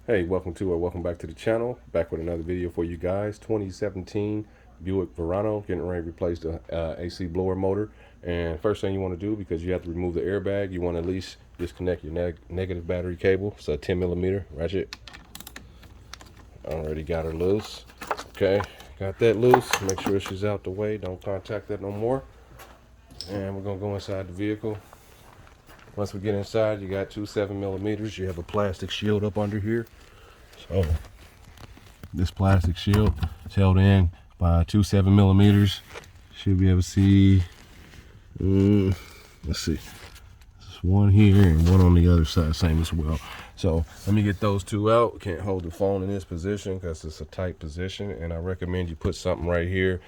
Hey, welcome back to the channel. Back with another video for you guys. 2017 Buick Verano, getting ready to replace the AC blower motor. And first thing you want to do, because you have to remove the airbag, you want to at least disconnect your negative battery cable. It's a 10mm ratchet. Already got her loose. Okay, got that loose. Make sure she's out the way. Don't contact that no more. And we're gonna go inside the vehicle. Once we get inside, you got two 7mm. You have a plastic shield up under here. So this plastic shield is held in by two 7mm. Should be able to see, let's see, there's one here and one on the other side, same as well. So let me get those two out. Can't hold the phone in this position because it's a tight position, and I recommend you put something right here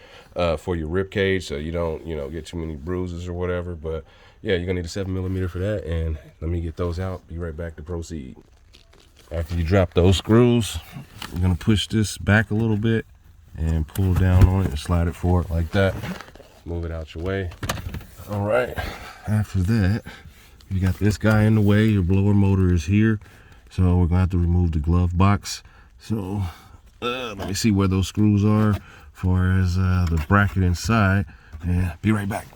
for your rib cage so you don't, get too many bruises or whatever. But yeah, you're gonna need a 7mm for that. And let me get those out. Be right back to proceed. After you drop those screws, you're gonna push this back a little bit and pull down on it and slide it forward like that. Move it out your way. All right, after that, you got this guy in the way. Your blower motor is here. So we're gonna have to remove the glove box. So let me see where those screws are as far as the bracket inside, and be right back.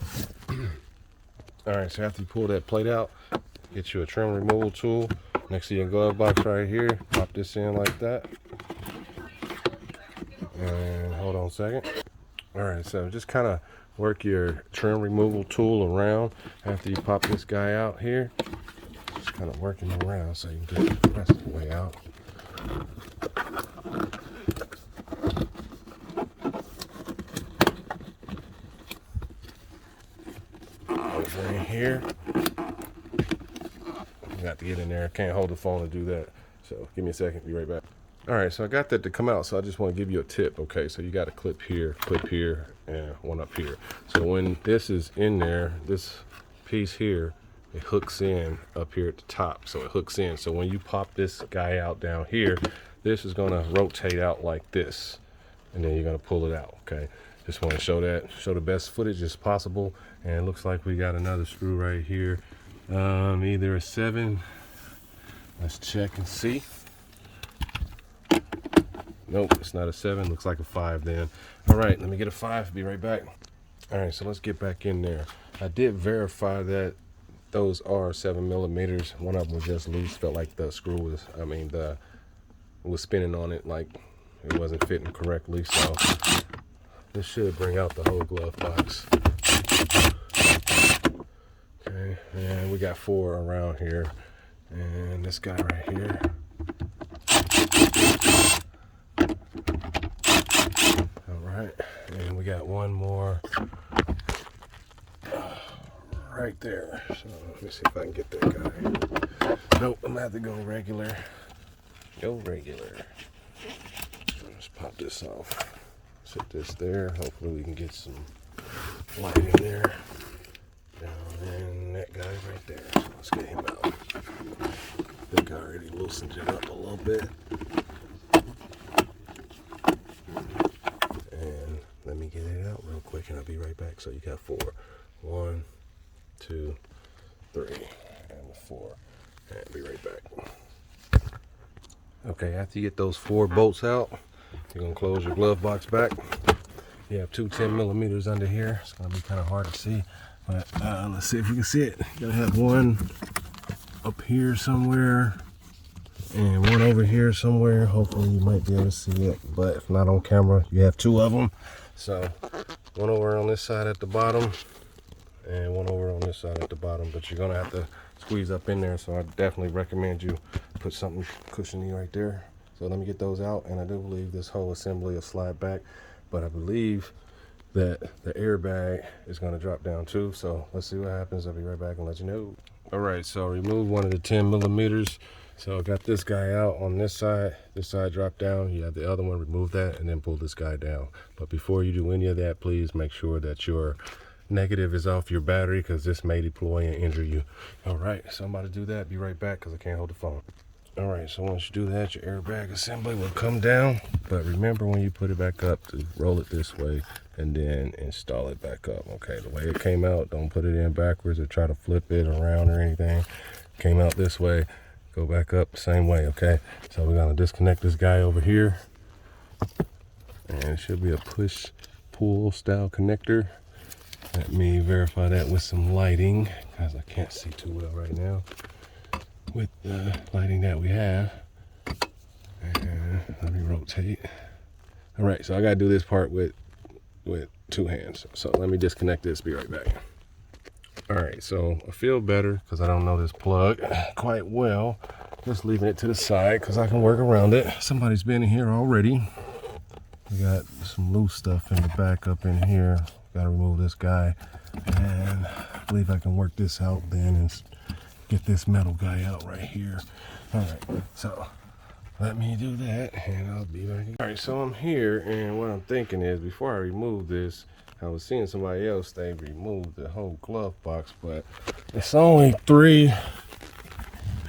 All right, so after you pull that plate out, get you a trim removal tool next to your glove box right here. Pop this in like that. And hold on a second. All right, so just kind of work your trim removal tool around after you pop this guy out here. Just kind of working around so you can get the rest of the way out. Over in here. You got to get in there. Can't hold the phone to do that. So give me a second. Be right back. All right, so I got that to come out, so I just want to give you a tip. Okay, so you got a clip here, and one up here. So when this is in there, this piece here, it hooks in up here at the top. So it hooks in. So when you pop this guy out down here, this is going to rotate out like this, and then you're going to pull it out. Okay, just want to show the best footage as possible. And it looks like we got another screw right here, either a 7. Let's check and see. Nope, it's not a 7. Looks like a 5 then. All right, let me get a 5. Be right back. All right, so let's get back in there. I did verify that those are 7mm. One of them was just loose. Felt like the screw was, it was spinning on it like it wasn't fitting correctly. So this should bring out the whole glove box. Okay, and we got 4 around here. And this guy right here. And we got one more right there. So let me see if I can get that guy. Nope, I'm gonna have to go regular. Just pop this off. Set this there. Hopefully we can get some light in there. Down in that guy right there. So let's get him out. I think I already loosened it up a little bit. Let me get it out real quick and I'll be right back. So you got 4. 1, 2, 3, and 4. And be right back. Okay, after you get those 4 bolts out, you're gonna close your glove box back. You have two 10mm under here. It's gonna be kind of hard to see, but let's see if we can see it. You're gonna have one up here somewhere and one over here somewhere. Hopefully you might be able to see it, but if not on camera, you have 2 of them. So one over on this side at the bottom and one over on this side at the bottom, but you're gonna have to squeeze up in there. So I definitely recommend you put something cushiony right there. So let me get those out, and I do believe this whole assembly will slide back, but I believe that the airbag is going to drop down too. So let's see what happens. I'll be right back and let you know. All right, so remove one of the 10mm. So I got this guy out on this side dropped down. You have the other one, remove that, and then pull this guy down. But before you do any of that, please make sure that your negative is off your battery, because this may deploy and injure you. All right, so I'm about to do that. Be right back because I can't hold the phone. All right, so once you do that, your airbag assembly will come down. But remember, when you put it back up, to roll it this way and then install it back up. Okay, the way it came out, don't put it in backwards or try to flip it around or anything. Came out this way. go back up the same way, okay? So we're gonna disconnect this guy over here. And it should be a push-pull style connector. Let me verify that with some lighting, because I can't see too well right now with the lighting that we have. And let me rotate. All right, so I gotta do this part with 2 hands. So let me disconnect this, be right back. All right, so I feel better because I don't know this plug quite well. Just leaving it to the side because I can work around it. Somebody's been in here already. We got some loose stuff in the back up in here. Gotta remove this guy. And I believe I can work this out then and get this metal guy out right here. All right, so let me do that and I'll be back. All right, so I'm here and what I'm thinking is before I remove this, I was seeing somebody else, they removed the whole glove box, but it's only 3.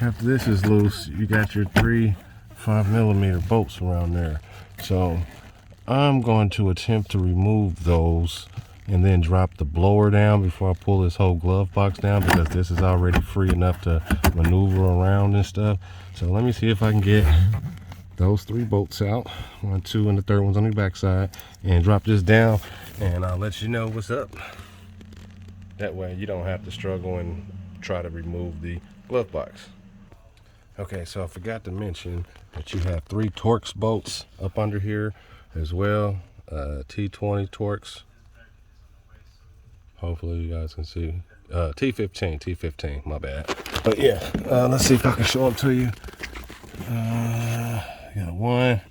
After this is loose, you got your 3 5mm bolts around there. So I'm going to attempt to remove those and then drop the blower down before I pull this whole glove box down, because this is already free enough to maneuver around and stuff. So let me see if I can get those 3 bolts out, 1, 2, and the third one's on the back side, and drop this down, and I'll let you know what's up. That way you don't have to struggle and try to remove the glove box. Okay, so I forgot to mention that you have 3 Torx bolts up under here as well, T20 Torx. Hopefully you guys can see. T15, my bad. But yeah, let's see if I can show them to you. Got 1,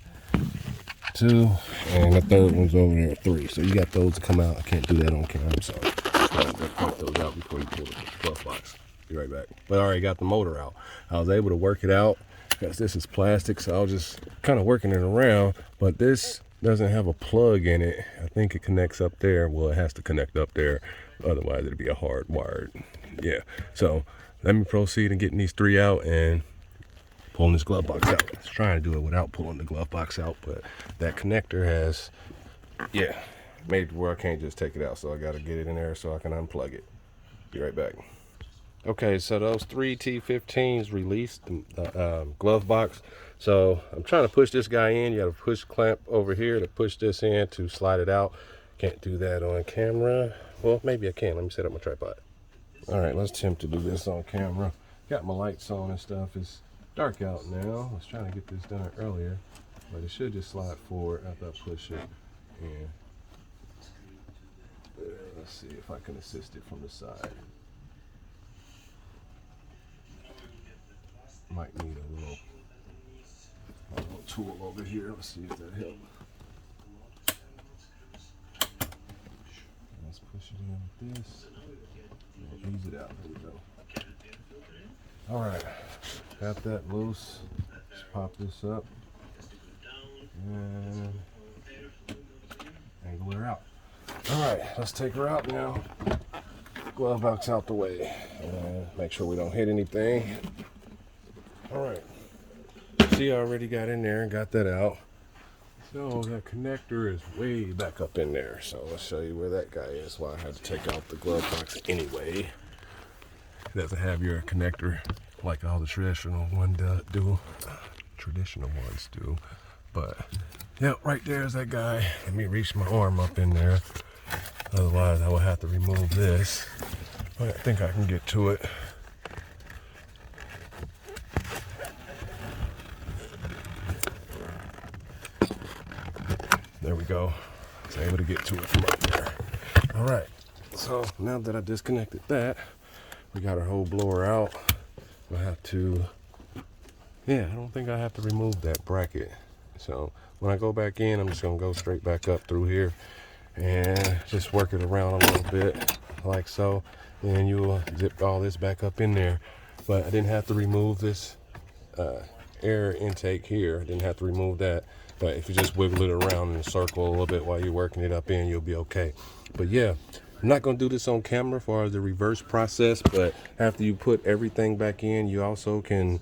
2, and the third one's over there, 3. So you got those to come out. I can't do that on camera, I'm sorry. So I'm gonna cut those out before you pull the glove box. Be right back. But I already got the motor out. I was able to work it out because this is plastic, so I was just kind of working it around. But this doesn't have a plug in it. I think it connects up there. Well, it has to connect up there, otherwise it'd be a hard wired. Yeah. So let me proceed in getting these 3 out and pulling this glove box out. I was trying to do it without pulling the glove box out, but that connector has, made it where I can't just take it out. So I got to get it in there so I can unplug it. Be right back. Okay, so those 3 T15s released the glove box. So I'm trying to push this guy in. You got to push clamp over here to push this in to slide it out. Can't do that on camera. Well, maybe I can. Let me set up my tripod. All right, let's attempt to do this on camera. Got my lights on and stuff. It's dark out now. I was trying to get this done earlier, but it should just slide forward after I push it. And let's see if I can assist it from the side. Might need a little tool over here. Let's see if that helps. Let's push it in with this and ease it out. There we go. All right, got that loose. Let's pop this up and angle her out. All right, let's take her out now. Glove box out the way. Make sure we don't hit anything. All right, see, I already got in there and got that out. So that connector is way back up in there. So let's show you where that guy is. Why I had to take out the glove box anyway. It doesn't have your connector like all the traditional ones do. But yeah, right there is that guy. Let me reach my arm up in there. Otherwise, I will have to remove this. But I think I can get to it. There we go. I was able to get to it from up there. All right. So now that I disconnected that, we got our whole blower out. I have to, I don't think I have to remove that bracket. So when I go back in, I'm just gonna go straight back up through here and just work it around a little bit like so. Then you'll zip all this back up in there. But I didn't have to remove this air intake here. I didn't have to remove that. But if you just wiggle it around in a circle a little bit while you're working it up in, you'll be okay. But yeah, I'm not going to do this on camera as far as the reverse process, but after you put everything back in, you also can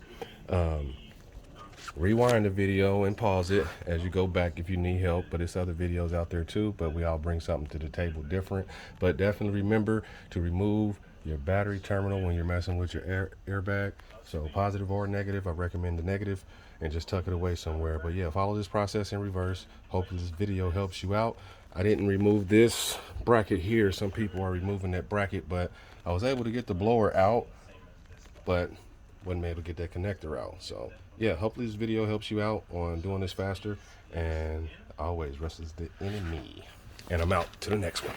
rewind the video and pause it as you go back if you need help. But there's other videos out there too, but we all bring something to the table different. But definitely remember to remove your battery terminal when you're messing with your airbag. So positive or negative, I recommend the negative, and just tuck it away somewhere. But yeah, follow this process in reverse. Hopefully this video helps you out. I didn't remove this bracket here. Some people are removing that bracket, but I was able to get the blower out, but wasn't able to get that connector out. So yeah, hopefully this video helps you out on doing this faster. And always, rest is the enemy. And I'm out to the next one.